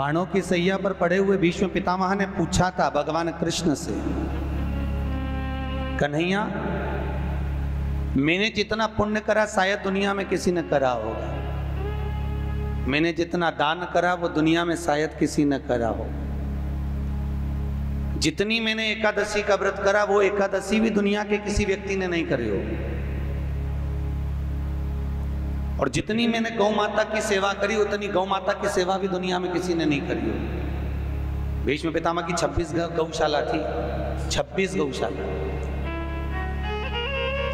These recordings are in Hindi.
बाणों की सैया पर पड़े हुए भीष्म पितामह ने पूछा था भगवान कृष्ण से, कन्हैया मैंने जितना पुण्य करा शायद दुनिया में किसी ने करा होगा, मैंने जितना दान करा वो दुनिया में शायद किसी ने करा हो, जितनी मैंने एकादशी का व्रत करा वो एकादशी भी दुनिया के किसी व्यक्ति ने नहीं करी हो, और जितनी मैंने गौ माता की सेवा करी उतनी गौ माता की सेवा भी दुनिया में किसी ने नहीं करी हो। भीष्म पितामह की 26 गौशाला थी, 26 गौशाला,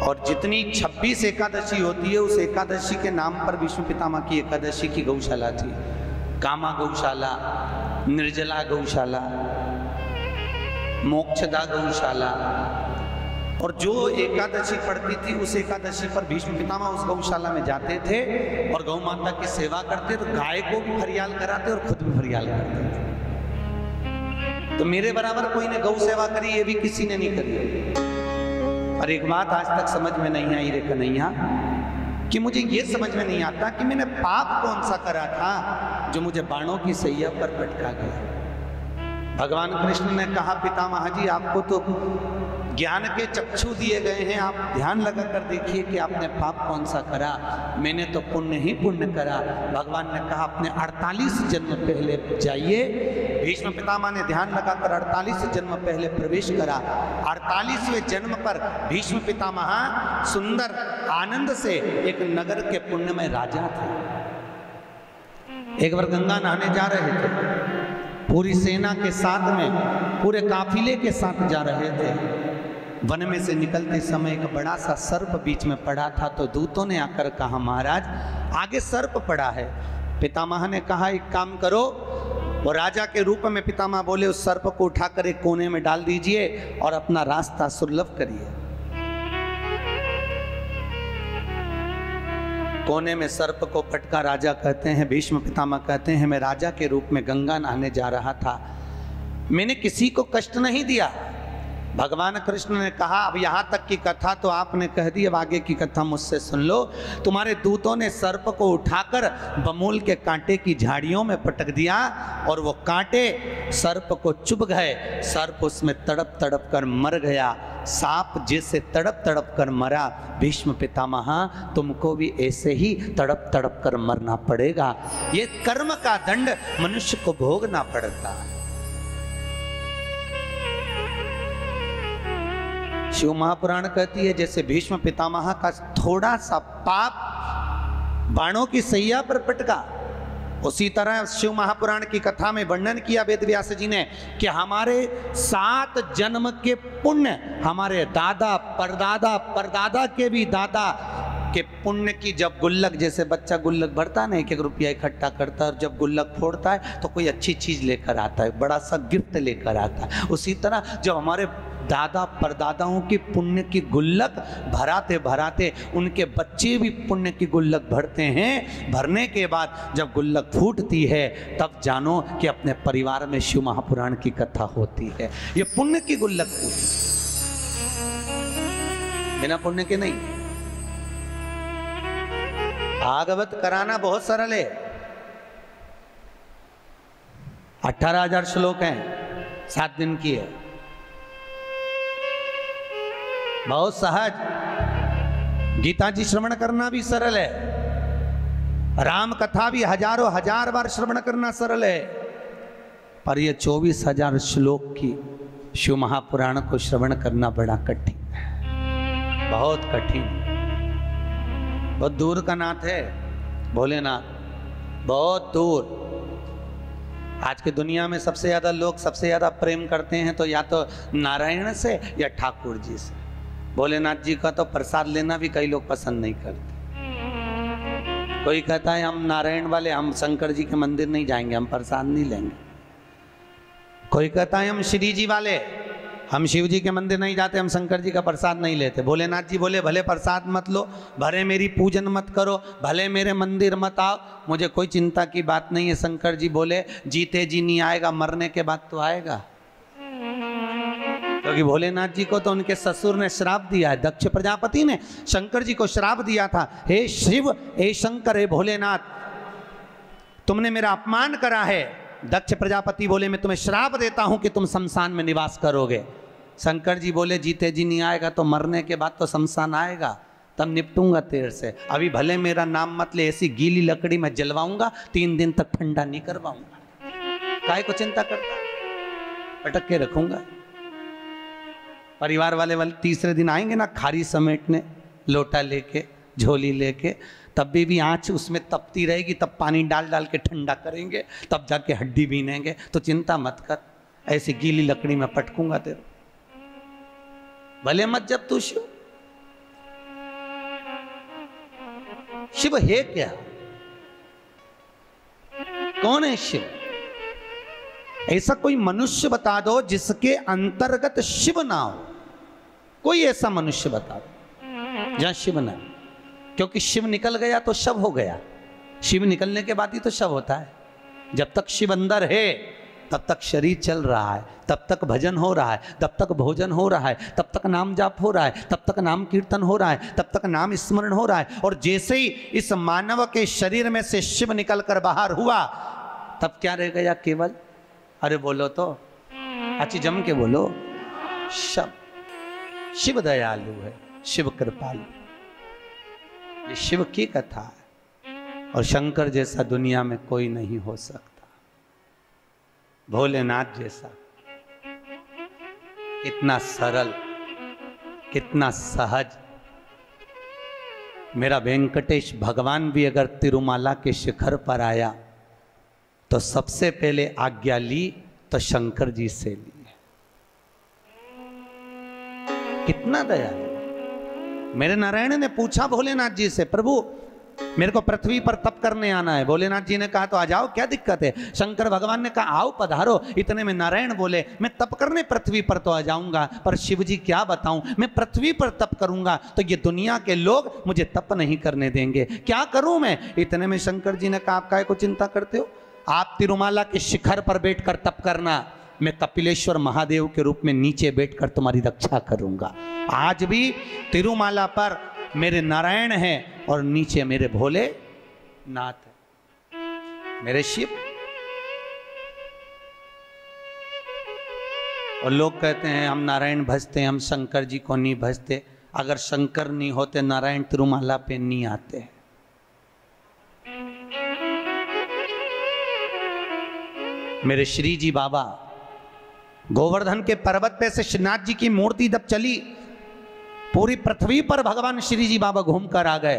और जितनी 26 एकादशी होती है उस एकादशी के नाम पर भीष्म पितामह की एकादशी की गौशाला थी। कामा गौशाला, निर्जला गौशाला, मोक्षदा गौशाला, और जो एकादशी पड़ती थी उस एकादशी पर भीष्म पितामह उस गौशाला में जाते थे और गौ माता की सेवा करते, तो गाय को भी फरियाल कराते और खुद भी फरियाल करते थे। तो मेरे बराबर कोई ने गौ सेवा करी ये भी किसी ने नहीं करी। और एक बात आज तक समझ में नहीं आई रे कन्हैया, कि मुझे ये समझ में नहीं आता कि मैंने पाप कौन सा करा था जो मुझे बाणों की सैया पर पटका गया। भगवान कृष्ण ने कहा, पितामह जी आपको तो ज्ञान के चक्षु दिए गए हैं, आप ध्यान लगा कर देखिए कि आपने पाप कौन सा करा। मैंने तो पुण्य ही पुण्य करा। भगवान ने कहा अपने 48 जन्म पहले जाइए। भीष्म पितामह ने ध्यान लगाकर 48 जन्म पहले प्रवेश करा। 48वें जन्म पर भीष्म पितामह सुंदर आनंद से एक नगर के पुण्यमय राजा थे। एक बार गंगा नहाने जा रहे थे, पूरी सेना के साथ में, पूरे काफिले के साथ जा रहे थे। वन में से निकलते समय एक बड़ा सा सर्प बीच में पड़ा था, तो दूतों ने आकर कहा महाराज आगे सर्प पड़ा है। पितामह ने कहा एक काम करो, वो राजा के रूप में पितामह बोले उस सर्प को उठाकर एक कोने में डाल दीजिए और अपना रास्ता सुलभ करिए। कोने में सर्प को पटका राजा कहते हैं, भीष्म पितामह कहते हैं मैं राजा के रूप में गंगा नहाने जा रहा था, मैंने किसी को कष्ट नहीं दिया। भगवान कृष्ण ने कहा अब यहाँ तक की कथा तो आपने कह दी, अब आगे की कथा मुझसे सुन लो। तुम्हारे दूतों ने सर्प को उठाकर बमूल के कांटे की झाड़ियों में पटक दिया और वो कांटे सर्प को चुभ गए। सर्प उसमें तड़प तड़प कर मर गया। सांप जैसे तड़प तड़प कर मरा, भीष्म पितामह तुमको भी ऐसे ही तड़प तड़प कर मरना पड़ेगा। ये कर्म का दंड मनुष्य को भोगना पड़ता है। शिव महापुराण कहती है जैसे भीष्म पितामह का थोड़ा सा पाप बाणों की सैया पर पटका, उसी तरह शिव महापुराण की कथा में वर्णन किया वेद व्यास जी ने कि हमारे 7 जन्म के पुण्य, हमारे दादा परदादा परदादा के भी दादा के पुण्य की जब गुल्लक, जैसे बच्चा गुल्लक भरता है ना, 1-1 रुपया इकट्ठा करता है और जब गुल्लक फोड़ता है तो कोई अच्छी चीज लेकर आता है, बड़ा सा गिफ्ट लेकर आता है। उसी तरह जब हमारे दादा परदादाओं की पुण्य की गुल्लक भराते भराते उनके बच्चे भी पुण्य की गुल्लक भरते हैं, भरने के बाद जब गुल्लक फूटती है तब जानो कि अपने परिवार में शिव महापुराण की कथा होती है। ये पुण्य की गुल्लक फूटी, बिना पुण्य के नहीं। भागवत कराना बहुत सरल है। 18,000 श्लोक हैं, 7 दिन की है, बहुत सहज। गीता जी श्रवण करना भी सरल है, राम कथा भी हजारों हजार बार श्रवण करना सरल है, पर यह 24,000 श्लोक की शिव महापुराण को श्रवण करना बड़ा कठिन है, बहुत कठिन। बहुत दूर का नाथ है भोलेनाथ, बहुत दूर। आज की दुनिया में सबसे ज्यादा लोग सबसे ज्यादा प्रेम करते हैं तो या तो नारायण से या ठाकुर जी से। भोलेनाथ जी का तो प्रसाद लेना भी कई लोग पसंद नहीं करते। कोई कहता है हम नारायण वाले, हम शंकर जी के मंदिर नहीं जाएंगे, हम प्रसाद नहीं लेंगे। कोई कहता है हम श्री जी वाले, हम शिव जी के मंदिर नहीं जाते, हम शंकर जी का प्रसाद नहीं लेते। भोलेनाथ जी बोले भले प्रसाद मत लो, भले मेरी पूजन मत करो, भले मेरे मंदिर मत आओ, मुझे कोई चिंता की बात नहीं है। शंकर जी बोले जीते जी नहीं आएगा, मरने के बाद तो आएगा। क्योंकि भोलेनाथ जी को तो उनके ससुर ने श्राप दिया है, दक्ष प्रजापति ने शंकर जी को श्राप दिया था, हे शिव, हे शंकर, हे भोलेनाथ, तुमने मेरा अपमान करा है, दक्ष प्रजापति बोले मैं तुम्हें श्राप देता हूं कि तुम शमशान में निवास करोगे। शंकर जी बोले जीते जी नहीं आएगा तो मरने के बाद तो शमशान आएगा, तब निपटूंगा तेरे से। अभी भले मेरा नाम मत ले, ऐसी गीली लकड़ी में जलवाऊंगा, 3 दिन तक ठंडा नहीं करवाऊंगा। काहे को चिंता करता, पटक के रखूंगा। परिवार वाले तीसरे दिन आएंगे ना खारी समेटने, लोटा लेके झोली लेके, तब भी आंच उसमें तपती रहेगी, तब पानी डाल डाल के ठंडा करेंगे, तब जाके हड्डी बीनेंगे। तो चिंता मत कर, ऐसी गीली लकड़ी में पटकूंगा तेरे। भले मत जब तू शिव। शिव है क्या? कौन है शिव? ऐसा कोई मनुष्य बता दो जिसके अंतर्गत शिव ना हो। कोई ऐसा मनुष्य बता दो जहां शिव ना, क्योंकि शिव निकल गया तो शव हो गया। शिव निकलने के बाद ही तो शव होता है। जब तक शिव अंदर है तब तक शरीर चल रहा है, तब तक भजन हो रहा है, तब तक भोजन हो रहा है, तब तक नाम जाप हो रहा है, तब तक नाम कीर्तन हो रहा है, तब तक नाम स्मरण हो रहा है। और जैसे ही इस मानव के शरीर में से शिव निकल कर बाहर हुआ, तब क्या रह गया केवल? अरे बोलो तो, अच्छी जम के बोलो, शब। शिव दयालु है, शिव कृपालु, ये शिव की कथा है। और शंकर जैसा दुनिया में कोई नहीं हो सकता, भोलेनाथ जैसा। कितना सरल, कितना सहज। मेरा वेंकटेश भगवान भी अगर तिरुमाला के शिखर पर आया तो सबसे पहले आज्ञा ली तो शंकर जी से ली। कितना दयालु। मेरे नारायण ने पूछा भोलेनाथ जी से, प्रभु मेरे को पृथ्वी पर तप करने आना है। भोलेनाथ जी ने कहा तो आ जाओ, क्या दिक्कत है? शंकर भगवान ने कहा आओ पधारो। इतने में नारायण बोले मैं तप करने पृथ्वी पर तो आ जाऊंगा, पर शिव जी क्या बताऊं, मैं पृथ्वी पर तप करूंगा तो ये दुनिया के लोग मुझे तप नहीं करने देंगे, क्या करूं मैं? इतने में शंकर जी ने कहा आप काहे को चिंता करते हो, आप तिरुमाला के शिखर पर बैठकर तप करना, मैं कपिलेश्वर महादेव के रूप में नीचे बैठकर तुम्हारी रक्षा करूंगा। आज भी तिरुमाला पर मेरे नारायण हैं और नीचे मेरे भोले नाथ है, मेरे शिव। और लोग कहते हैं हम नारायण भजते हैं, हम शंकर जी को नहीं भजते। अगर शंकर नहीं होते नारायण तिरुमाला पे नहीं आते। मेरे श्री जी बाबा गोवर्धन के पर्वत पे से श्रीनाथ जी की मूर्ति जब चली, पूरी पृथ्वी पर भगवान श्री जी बाबा घूम कर आ गए।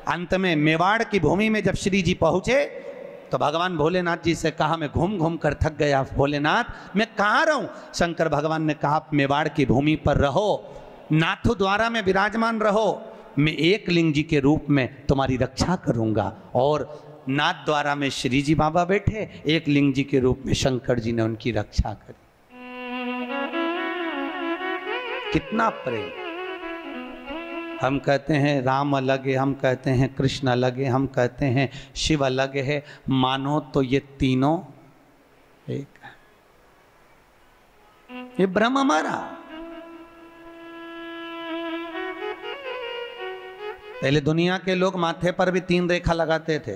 अंत में मेवाड़ की भूमि में जब श्री जी पहुंचे तो भगवान भोलेनाथ जी से कहा मैं घूम घूम कर थक गया भोलेनाथ, मैं कहाँ रहूं? शंकर भगवान ने कहा मेवाड़ की भूमि पर रहो, नाथु द्वारा में विराजमान रहो, मैं एक लिंग जी के रूप में तुम्हारी रक्षा करूंगा। और नाथ द्वारा में श्री जी बाबा बैठे, एक लिंग जी के रूप में शंकर जी ने उनकी रक्षा करी। कितना प्रेम। हम कहते हैं राम अलग है, हम कहते हैं कृष्ण अलग है, हम कहते हैं शिव अलग है, मानो तो ये तीनों एक है। ये ब्रह्म हमारा। पहले दुनिया के लोग माथे पर भी 3 रेखा लगाते थे,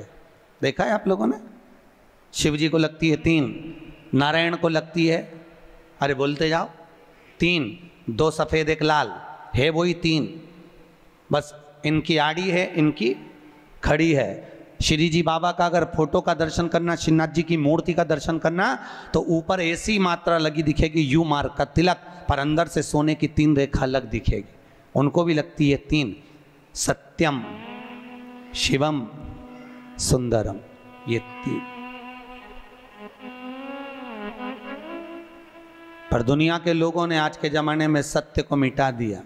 देखा है आप लोगों ने? शिव जी को लगती है 3, नारायण को लगती है, अरे बोलते जाओ, 3, 2 सफेद 1 लाल, है वही 3, बस इनकी आड़ी है, इनकी खड़ी है। श्री जी बाबा का अगर फोटो का दर्शन करना, श्रीनाथ जी की मूर्ति का दर्शन करना, तो ऊपर ऐसी मात्रा लगी दिखेगी यू मार्ग का तिलक, पर अंदर से सोने की 3 रेखा अलग दिखेगी। उनको भी लगती है 3, सत्यम शिवम सुंदरम, ये 3। पर दुनिया के लोगों ने आज के जमाने में सत्य को मिटा दिया,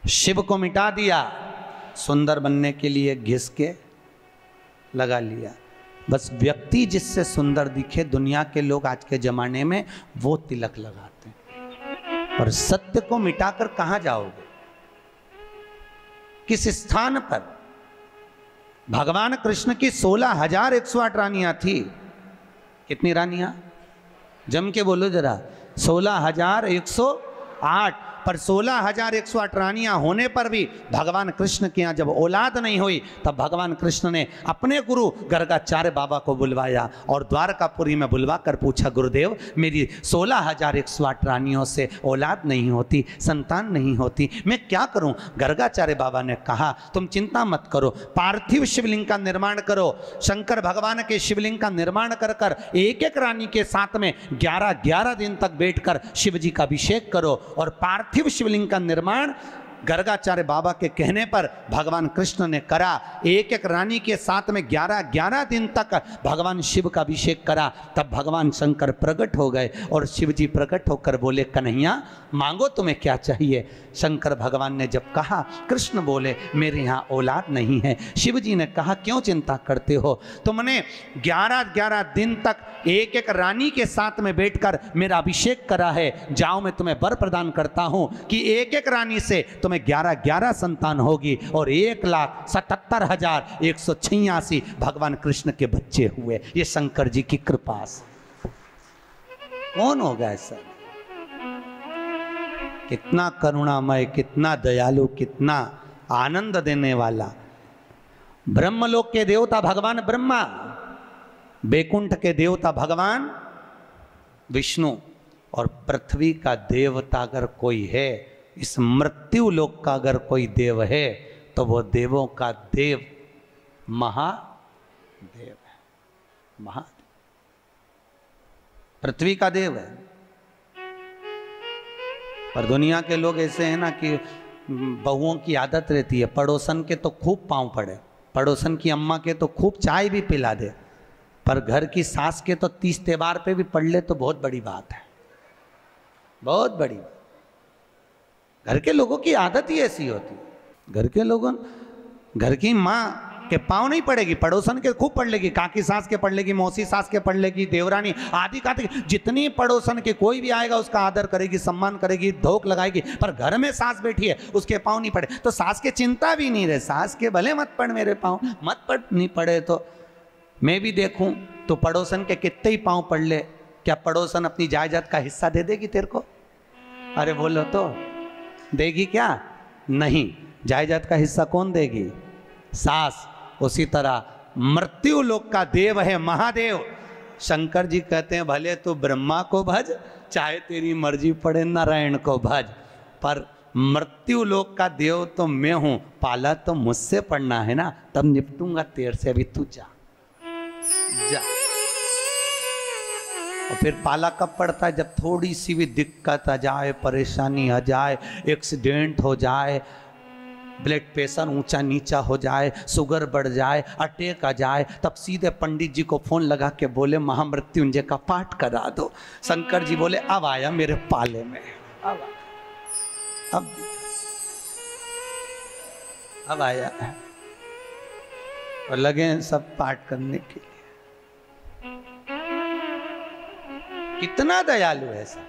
शिव को मिटा दिया, सुंदर बनने के लिए घिस के लगा लिया। बस व्यक्ति जिससे सुंदर दिखे, दुनिया के लोग आज के जमाने में वो तिलक लगाते हैं। और सत्य को मिटाकर कहां जाओगे? किस स्थान पर? भगवान कृष्ण की 16,108 रानियां थी। कितनी रानियां? जम के बोलो जरा, 16,108। पर 16,108 रानियां होने पर भी भगवान कृष्ण के यहाँ जब औलाद नहीं हुई तब भगवान कृष्ण ने अपने गुरु गर्गाचार्य बाबा को बुलवाया और द्वारकापुरी में बुलवा कर पूछा, गुरुदेव मेरी 16,108 रानियों से औलाद नहीं होती, संतान नहीं होती, मैं क्या करूं? गर्गाचार्य बाबा ने कहा, तुम चिंता मत करो, पार्थिव शिवलिंग का निर्माण करो। शंकर भगवान के शिवलिंग का निर्माण कर कर एक एक रानी के साथ में 11-11 दिन तक बैठकर शिव जी का अभिषेक करो। और पार्थिव शिवलिंग का निर्माण गर्गाचार्य बाबा के कहने पर भगवान कृष्ण ने करा। एक एक रानी के साथ में 11-11 दिन तक भगवान शिव का अभिषेक करा। तब भगवान शंकर प्रकट हो गए और शिव जी प्रकट होकर बोले, कन्हैया मांगो तुम्हें क्या चाहिए? शंकर भगवान ने जब कहा, कृष्ण बोले मेरे यहाँ औलाद नहीं है। शिव जी ने कहा, क्यों चिंता करते हो? तुमने 11-11 दिन तक एक एक रानी के साथ में बैठकर मेरा अभिषेक करा है। जाओ मैं तुम्हें वर प्रदान करता हूं कि एक एक रानी से तुम्हें 11-11 संतान होगी और 1,77,186 भगवान कृष्ण के बच्चे हुए। ये शंकर जी की कृपा से। कौन होगा ऐसा? कितना करुणामय, कितना दयालु, कितना आनंद देने वाला। ब्रह्मलोक के देवता भगवान ब्रह्मा, बैकुंठ के देवता भगवान विष्णु और पृथ्वी का देवता अगर कोई है, इस मृत्यु लोक का अगर कोई देव है तो वो देवों का देव महादेव है। महादेव पृथ्वी का देव है। पर दुनिया के लोग ऐसे हैं ना कि बहुओं की आदत रहती है, पड़ोसन के तो खूब पांव पड़े, पड़ोसन की अम्मा के तो खूब चाय भी पिला दे, पर घर की सास के तो 30 त्योहार पे भी पढ़ ले तो बहुत बड़ी बात है, बहुत बड़ी बात। घर के लोगों की आदत ही ऐसी होती है। घर के लोगों, घर की माँ के पाँव नहीं पड़ेगी, पड़ोसन के खूब पढ़ लेगी, काकी सास के पढ़ लेगी, मौसी सास के पढ़ लेगी, देवरानी आदि का जितनी पड़ोसन के कोई भी आएगा उसका आदर करेगी, सम्मान करेगी, धोख लगाएगी। पर घर में सास बैठी है, उसके पाँव नहीं पड़े तो सास के चिंता भी नहीं रहे, सास के भले मत पड़ मेरे पाँव, मत पड़, नहीं पड़े तो मैं भी देखूं तो पड़ोसन के कितने ही पाँव पड़ ले, क्या पड़ोसन अपनी जायदाद का हिस्सा दे देगी तेरे को? अरे बोलो तो, देगी क्या? नहीं। जायदाद का हिस्सा कौन देगी? सास। उसी तरह मृत्यु लोक का देव है महादेव। शंकर जी कहते हैं, भले तू ब्रह्मा को भज, चाहे तेरी मर्जी पड़े नारायण को भज, पर मृत्यु लोक का देव तो मैं हूं, पाला तो मुझसे पड़ना है ना, तब निपटूंगा तेरे से। अभी तू जा जा। और फिर पाला कब पड़ता है? जब थोड़ी सी भी दिक्कत आ जाए, परेशानी आ जाए, एक्सीडेंट हो जाए, ब्लड प्रेशर ऊंचा नीचा हो जाए, शुगर बढ़ जाए, अटैक आ जाए, तब सीधे पंडित जी को फोन लगा के बोले महामृत्युंजय का पाठ करा दो। शंकर जी बोले अब आया मेरे पाले में, अब आया और लगे सब पाठ करने के लिए। कितना दयालु है ऐसा।